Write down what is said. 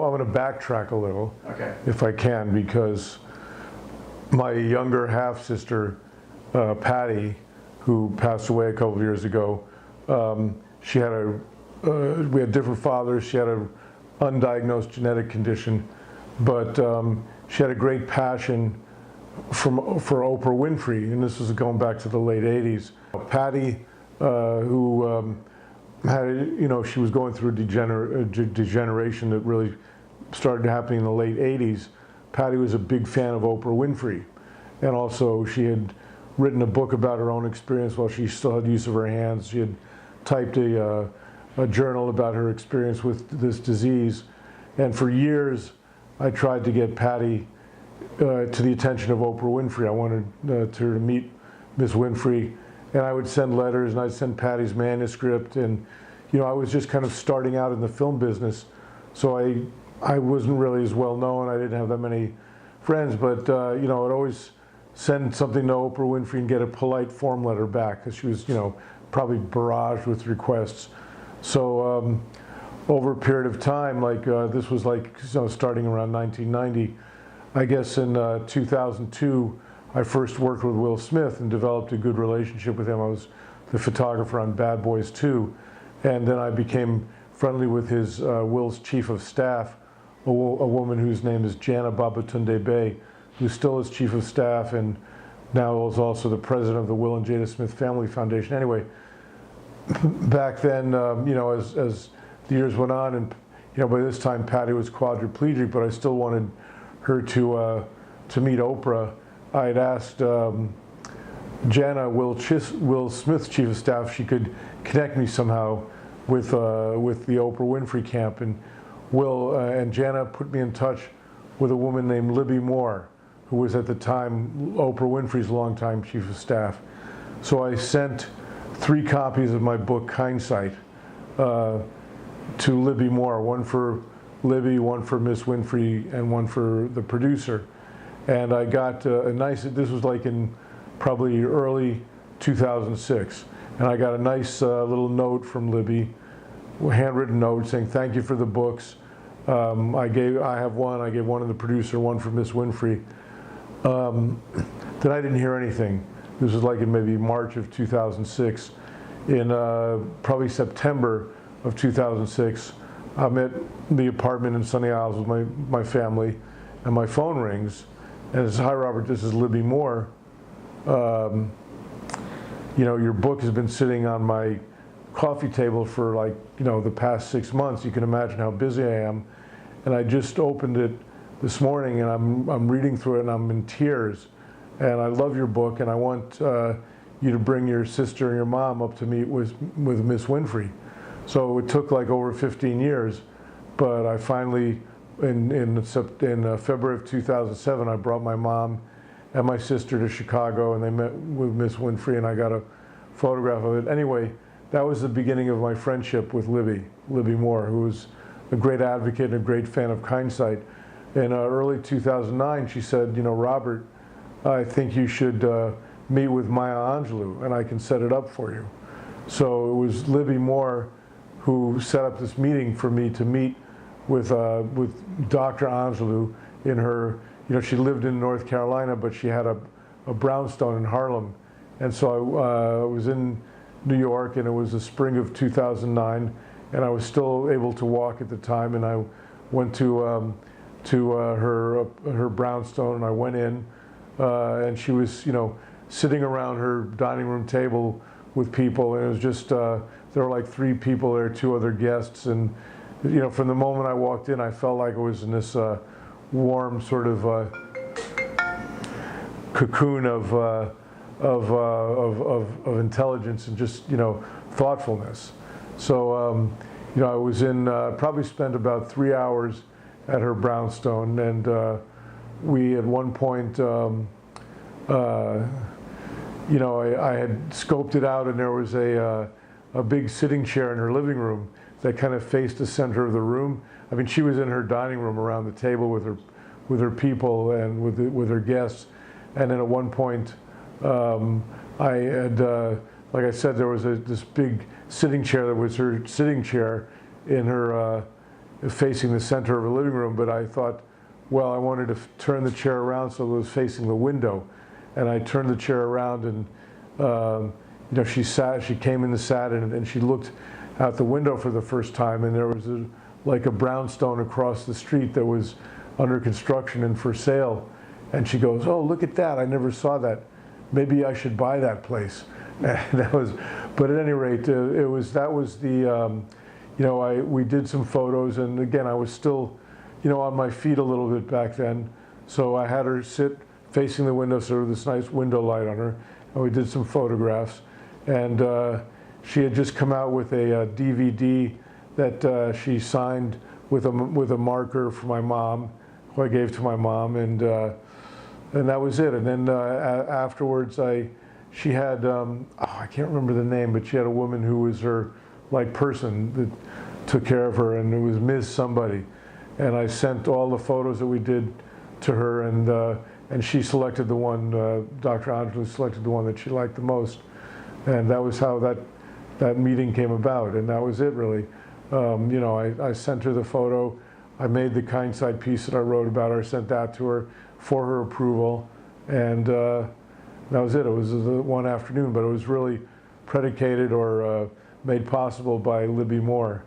I'm going to backtrack a little, Okay. if I can, because my younger half-sister, Patty, who passed away a couple of years ago, she had we had different fathers. She had an undiagnosed genetic condition, but she had a great passion for Oprah Winfrey, and this was going back to the late 80s. Patty, who had, she was going through a degeneration that really started happening in the late 80s. Patty was a big fan of Oprah Winfrey, and also she had written a book about her own experience while she still had use of her hands. She had typed a journal about her experience with this disease, and for years I tried to get Patty to the attention of Oprah Winfrey. I wanted her to meet Miss Winfrey, and I would send letters, and I'd send Patty's manuscript, and I was just kind of starting out in the film business, so I wasn't really as well known. I didn't have that many friends, but I'd always send something to Oprah Winfrey and get a polite form letter back, because she was probably barraged with requests. So over a period of time, this was starting around 1990, I guess in 2002, I first worked with Will Smith and developed a good relationship with him. I was the photographer on Bad Boys 2, and then I became friendly with Will's chief of staff, a woman whose name is Jana Babatunde Bey, who's still his chief of staff and now is also the president of the Will and Jada Smith Family Foundation. Anyway, back then, as the years went on, and by this time Patty was quadriplegic, but I still wanted her to meet Oprah. I had asked Jana, Will Smith's chief of staff, if she could connect me somehow with the Oprah Winfrey camp, and Will and Jana put me in touch with a woman named Libby Moore, who was at the time Oprah Winfrey's longtime chief of staff. So I sent 3 copies of my book, Hindsight, to Libby Moore, one for Libby, one for Miss Winfrey, and one for the producer. And I got this was like in probably early 2006, and I got a nice little note from Libby, a handwritten note saying, thank you for the books. I have one, I gave one to the producer, one for Miss Winfrey. Then I didn't hear anything. This was like in maybe March of 2006. In probably September of 2006, I'm at the apartment in Sunny Isles with my family, and my phone rings, and it's, hi Robert, this is Libby Moore. Your book has been sitting on my coffee table for the past 6 months. You can imagine how busy I am. And I just opened it this morning, and I'm reading through it, and I'm in tears. And I love your book, and I want you to bring your sister and your mom up to meet with Miss Winfrey. So it took over 15 years, but I finally, in February of 2007, I brought my mom and my sister to Chicago, and they met with Miss Winfrey, and I got a photograph of it. Anyway, that was the beginning of my friendship with Libby Moore, who was a great advocate and a great fan of Hindsight. In early 2009, she said, Robert, I think you should meet with Maya Angelou, and I can set it up for you. So it was Libby Moore who set up this meeting for me to meet with Dr. Angelou in her, she lived in North Carolina, but she had a brownstone in Harlem. And so I was in New York, and it was the spring of 2009, and I was still able to walk at the time, and I went to her brownstone, and I went in, and she was, sitting around her dining room table with people, and it was just, there were like 3 people there, 2 other guests, and from the moment I walked in, I felt like I was in this warm sort of cocoon of intelligence and just thoughtfulness. So I was in probably spent about 3 hours at her brownstone, and we at one point I had scoped it out, and there was a big sitting chair in her living room that kind of faced the center of the room. I mean, she was in her dining room around the table with her people and with her guests, and then at one point I had, like I said, there was this big sitting chair that was her sitting chair in her facing the center of a living room, but I thought, well, I wanted to turn the chair around so it was facing the window. And I turned the chair around, and she came in the sat, and she looked out the window for the first time, and there was like a brownstone across the street that was under construction and for sale. And she goes, "Oh, look at that, I never saw that. Maybe I should buy that place." And but at any rate, we did some photos, and again, I was still, on my feet a little bit back then. So I had her sit facing the window, sort of this nice window light on her, and we did some photographs. And she had just come out with a DVD that she signed with a marker for my mom, who I gave to my mom, and that was it. And then afterwards, she had, I can't remember the name, but she had a woman who was her person that took care of her, and it was Ms. Somebody. And I sent all the photos that we did to her, and she selected the one, Dr. Angelou selected the one that she liked the most. And that was how that meeting came about, and that was it really. I sent her the photo. I made the Kindside piece that I wrote about her, sent that to her for her approval, and that was it. It was one afternoon, but it was really predicated or made possible by Libby Moore.